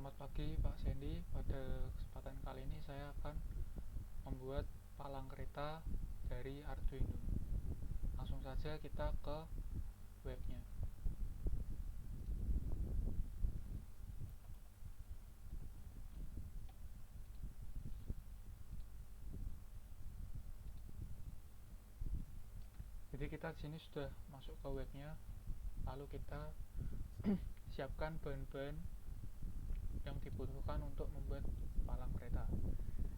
Selamat pagi Pak Sandy. Pada kesempatan kali ini saya akan membuat palang kereta dari Arduino. Langsung saja kita ke webnya. Jadi kita di sini sudah masuk ke webnya. Lalu kita siapkan bahan-bahan yang dibutuhkan untuk membuat palang kereta.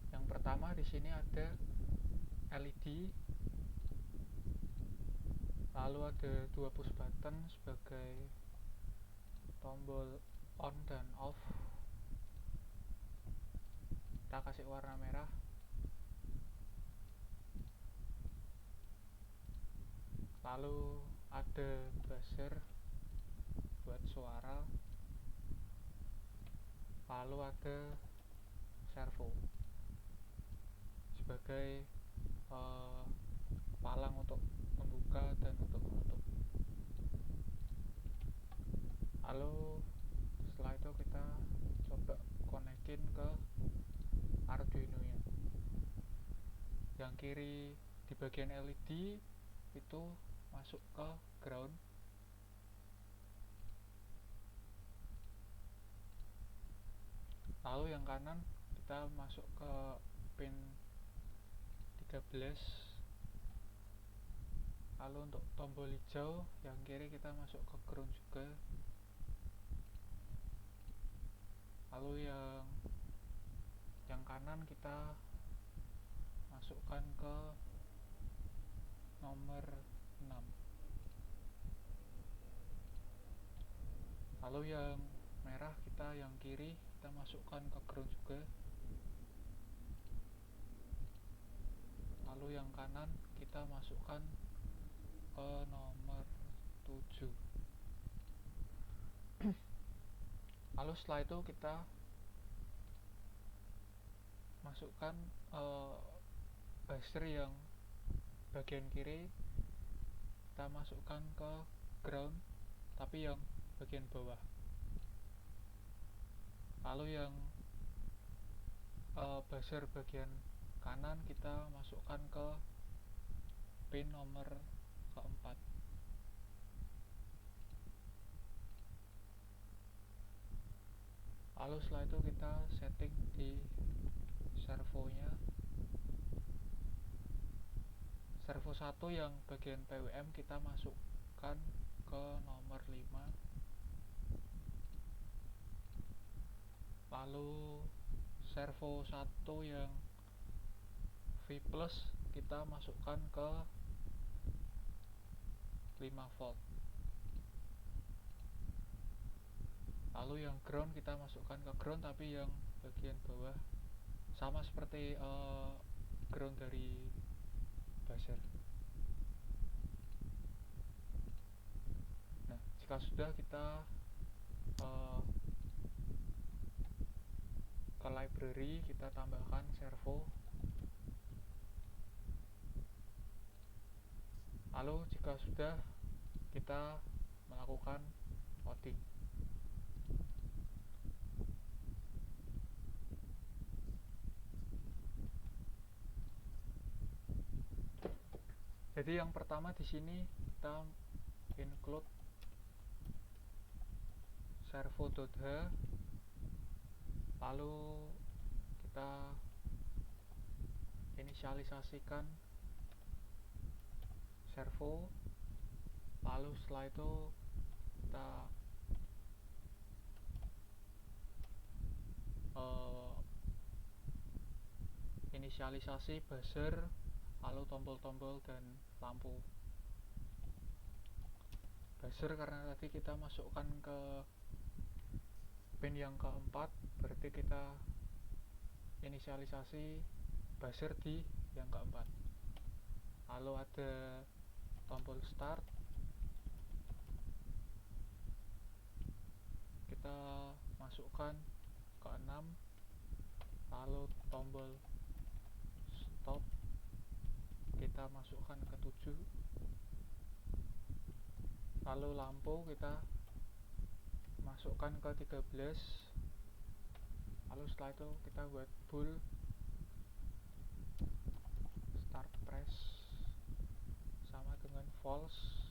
Yang pertama di sini ada LED, lalu ada dua push button sebagai tombol on dan off. Kita kasih warna merah. Lalu ada buzzer buat suara. Lalu ada servo sebagai palang untuk membuka dan untuk menutup. Lalu setelah itu kita coba konekin ke Arduino nya. Yang kiri di bagian LED itu masuk ke ground. Lalu yang kanan kita masuk ke pin 13. Lalu untuk tombol hijau yang kiri kita masuk ke ground juga. Lalu yang kanan kita masukkan ke nomor 6. Lalu yang merah yang kiri kita masukkan ke ground juga. Lalu yang kanan kita masukkan ke nomor 7. Lalu setelah itu kita masukkan buzzer yang bagian kiri kita masukkan ke ground, tapi yang bagian bawah. Lalu yang buzzer bagian kanan kita masukkan ke pin nomor keempat. Lalu setelah itu kita setting di servonya. Servo 1 yang bagian PWM kita masukkan ke nomor 5. Lalu servo 1 yang V plus kita masukkan ke 5 volt. Lalu yang ground kita masukkan ke ground, tapi yang bagian bawah, sama seperti ground dari buzzer. Nah, jika sudah, kita ke library, kita tambahkan servo. Lalu jika sudah, kita melakukan coding. Jadi yang pertama di sini kita include servo.h, lalu kita inisialisasikan servo. Lalu setelah itu kita inisialisasi buzzer, lalu tombol-tombol dan lampu. Buzzer karena tadi kita masukkan ke pin yang keempat, berarti kita inisialisasi buzzer di yang keempat. Lalu ada tombol start, kita masukkan ke 6. Lalu tombol stop kita masukkan ke 7. Lalu lampu kita masukkan ke 13. Lalu setelah itu kita buat bool start press sama dengan false,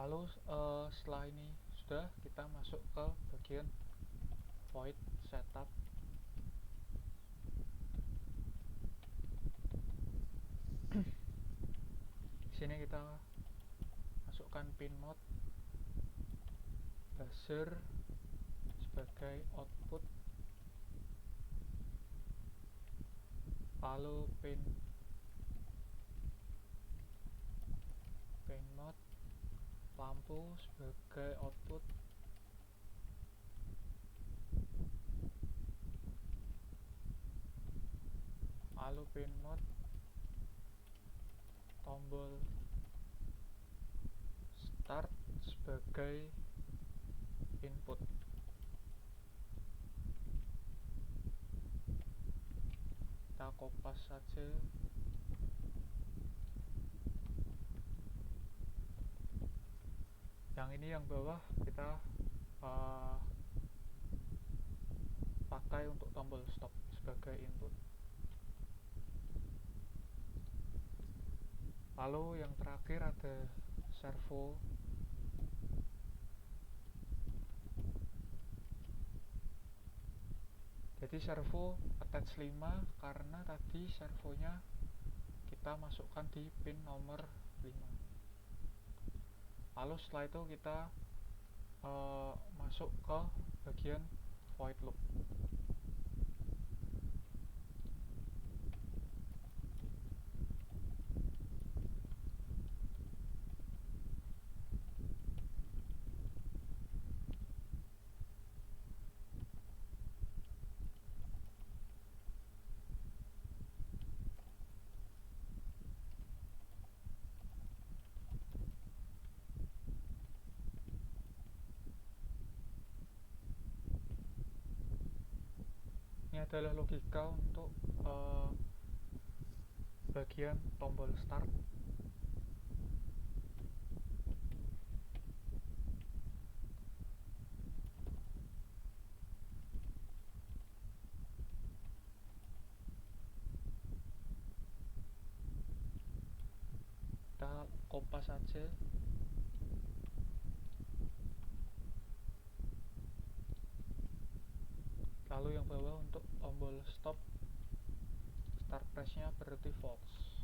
lalu setelah ini sudah, kita masuk ke bagian void setup. Di sini kita masukkan pin mode, buzzer sebagai output, lalu pin mode, lampu sebagai output, lalu pin mode, tombol start sebagai input. Kita kopas saja. Yang ini yang bawah kita pakai untuk tombol stop sebagai input. Lalu yang terakhir ada servo. Jadi servo attach 5 karena tadi servonya kita masukkan di pin nomor 5. Lalu setelah itu kita masuk ke bagian void loop. Ini adalah logika untuk bagian tombol start. Kita kompas saja. Lalu yang bawah untuk tombol stop, start press-nya berarti false.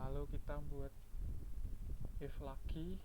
Lalu kita buat if lagi.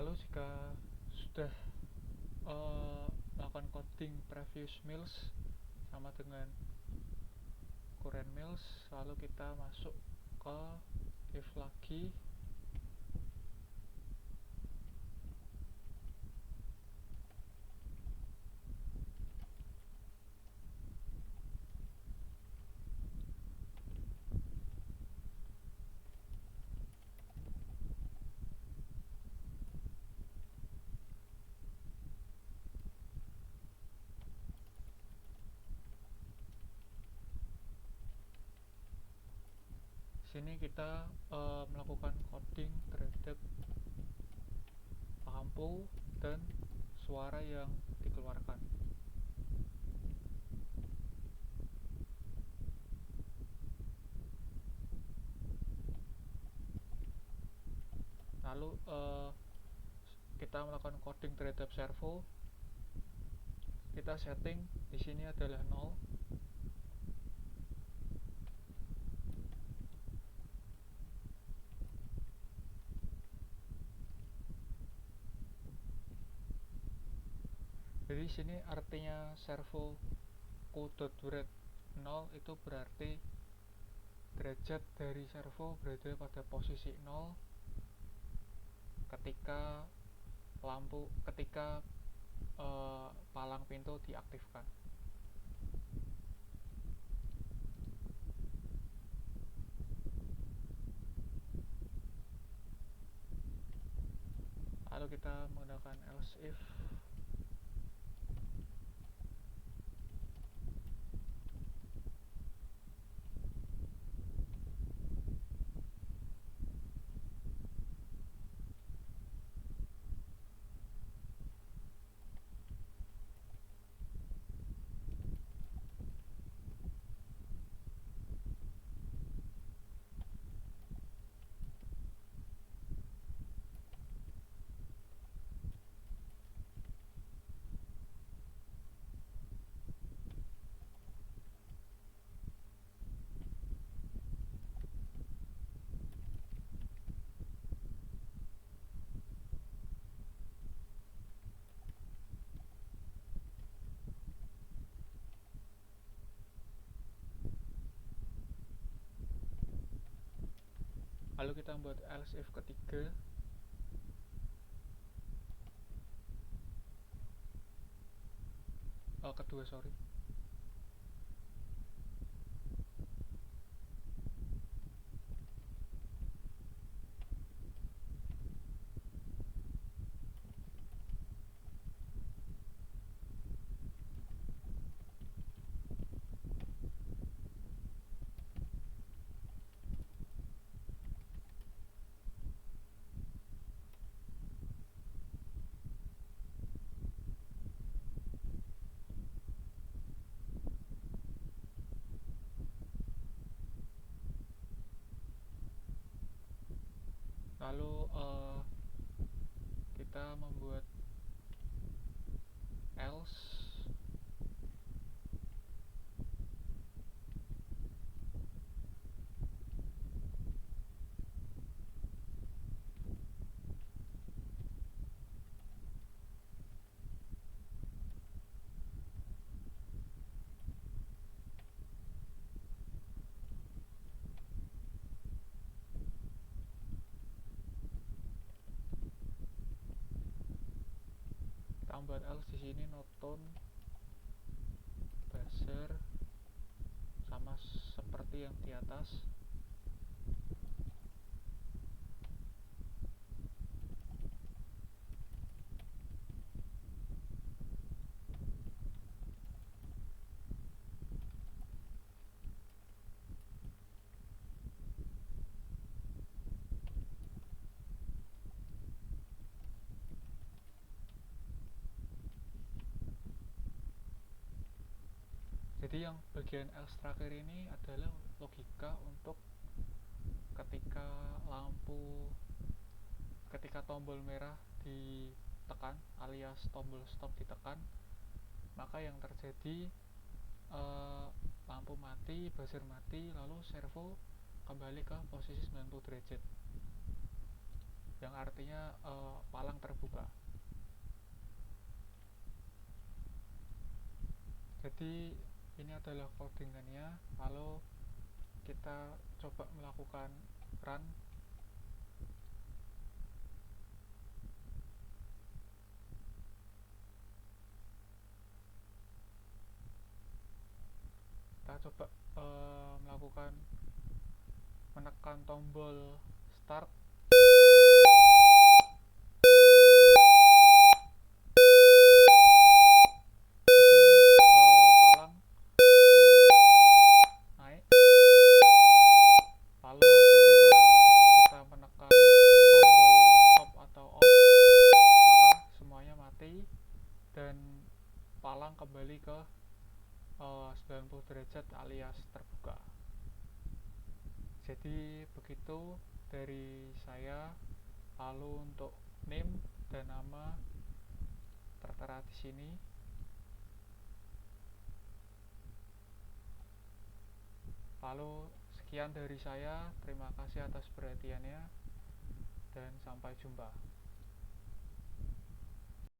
Lalu jika sudah melakukan coding previous meals sama dengan current meals, lalu kita masuk ke if lagi. Sini kita melakukan coding terhadap lampu dan suara yang dikeluarkan. Lalu kita melakukan coding terhadap servo. Kita setting di sini adalah 0. Jadi sini artinya servo q.read 0 itu berarti derajat dari servo berada pada posisi 0 ketika palang pintu diaktifkan. Lalu kita menggunakan else if. Lalu kita membuat else if ketiga. Kedua, sorry. Lalu kita membuat else. Kita membuat else di sini noton buzzer sama seperti yang di atas. Jadi yang bagian else terakhir ini adalah logika untuk ketika tombol merah ditekan alias tombol stop ditekan, maka yang terjadi lampu mati, buzzer mati, lalu servo kembali ke posisi 90 derajat. yang artinya palang terbuka. Jadi ini adalah codingannya. Lalu kita coba melakukan run. Kita coba melakukan menekan tombol start. Dan palang kembali ke 90 derajat alias terbuka. Jadi begitu dari saya. Lalu untuk name dan nama tertera di sini. Lalu sekian dari saya. Terima kasih atas perhatiannya dan sampai jumpa.